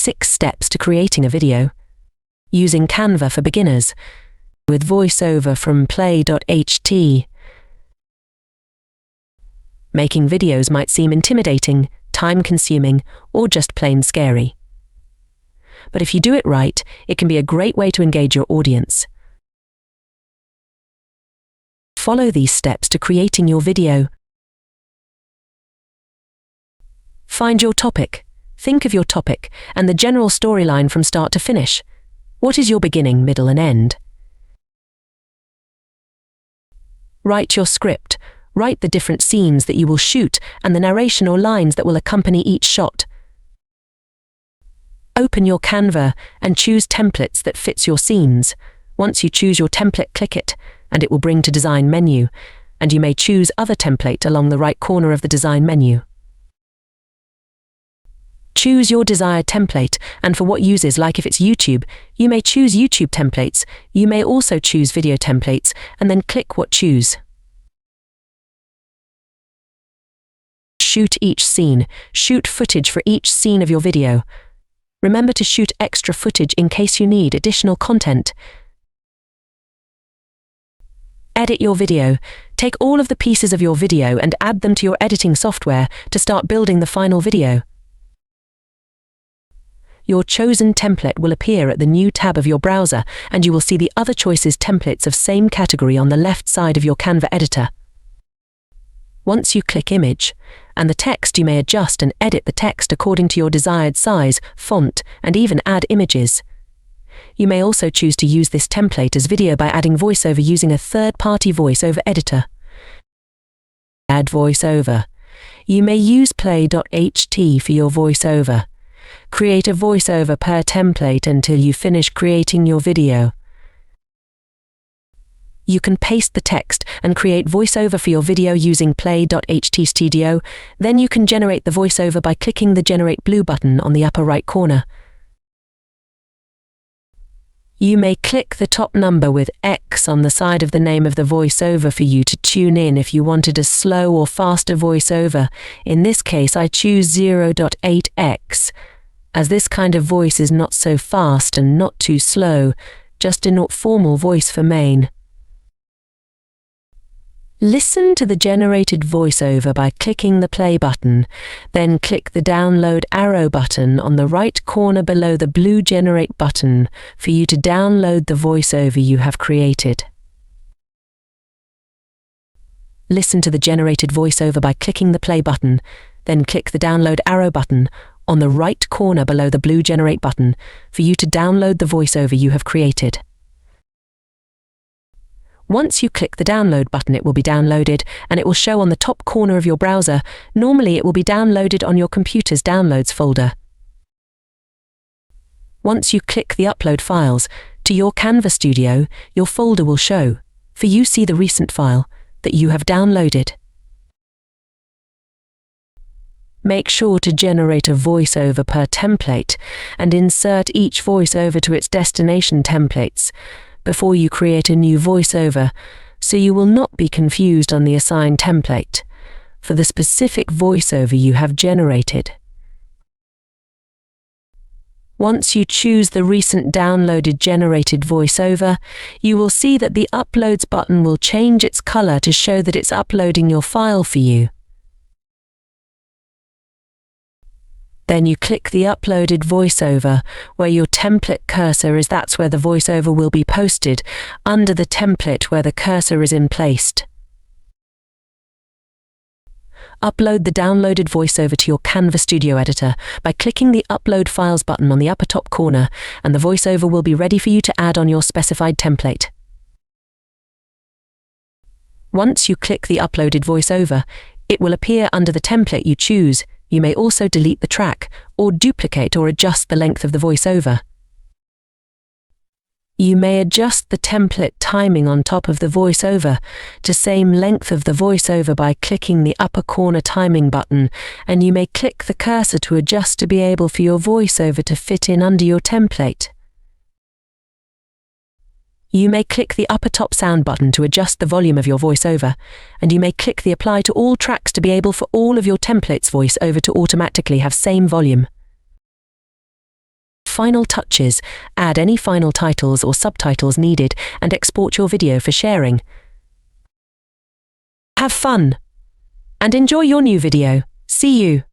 6 steps to creating a video. Using Canva for beginners, with voiceover from Play.Ht. Making videos might seem intimidating, time-consuming, or just plain scary. But if you do it right, it can be a great way to engage your audience. Follow these steps to creating your video. Find your topic. Think of your topic and the general storyline from start to finish. What is your beginning, middle, and end? Write your script. Write the different scenes that you will shoot and the narration or lines that will accompany each shot. Open your Canva and choose templates that fits your scenes. Once you choose your template, click it, and it will bring to Design menu, and you may choose other template along the right corner of the Design menu. Choose your desired template, and for what uses, like if it's YouTube, you may choose YouTube templates. You may also choose video templates, and then click what choose. Shoot each scene. Shoot footage for each scene of your video. Remember to shoot extra footage in case you need additional content. Edit your video. Take all of the pieces of your video and add them to your editing software to start building the final video. Your chosen template will appear at the new tab of your browser, and you will see the other choices templates of same category on the left side of your Canva editor. Once you click Image, and the text, you may adjust and edit the text according to your desired size, font, and even add images. You may also choose to use this template as video by adding voiceover using a third-party voiceover editor. Add voiceover. You may use Play.Ht for your voiceover. Create a voiceover per template until you finish creating your video. You can paste the text and create voiceover for your video using Play.Ht Studio. Then you can generate the voiceover by clicking the Generate Blue button on the upper right corner. You may click the top number with X on the side of the name of the voiceover for you to tune in if you wanted a slow or faster voiceover. In this case, I choose 0.8x, as this kind of voice is not so fast and not too slow, just a not formal voice for main. Listen to the generated voiceover by clicking the play button, then click the download arrow button on the right corner below the blue generate button for you to download the voiceover you have created. Listen to the generated voiceover by clicking the play button, then click the download arrow button on the right corner below the blue generate button for you to download the voiceover you have created. Once you click the download button, it will be downloaded and it will show on the top corner of your browser. Normally it will be downloaded on your computer's downloads folder. Once you click the upload files to your Canva Studio, your folder will show, for you see the recent file that you have downloaded. Make sure to generate a voiceover per template and insert each voiceover to its destination templates before you create a new voiceover, so you will not be confused on the assigned template for the specific voiceover you have generated. Once you choose the recent downloaded generated voiceover, you will see that the Uploads button will change its color to show that it's uploading your file for you. Then you click the uploaded voiceover where your template cursor is. That's where the voiceover will be posted, under the template where the cursor is placed. Upload the downloaded voiceover to your Canva Studio editor by clicking the Upload Files button on the upper top corner, and the voiceover will be ready for you to add on your specified template. Once you click the uploaded voiceover, it will appear under the template you choose. You may also delete the track, or duplicate or adjust the length of the voiceover. You may adjust the template timing on top of the voiceover to same length of the voiceover by clicking the upper corner timing button, and you may click the cursor to adjust to be able for your voiceover to fit in under your template. You may click the upper top sound button to adjust the volume of your voiceover, and you may click the Apply to All Tracks to be able for all of your templates voiceover to automatically have same volume. final touches, add any final titles or subtitles needed, and export your video for sharing. Have fun! And enjoy your new video. See you!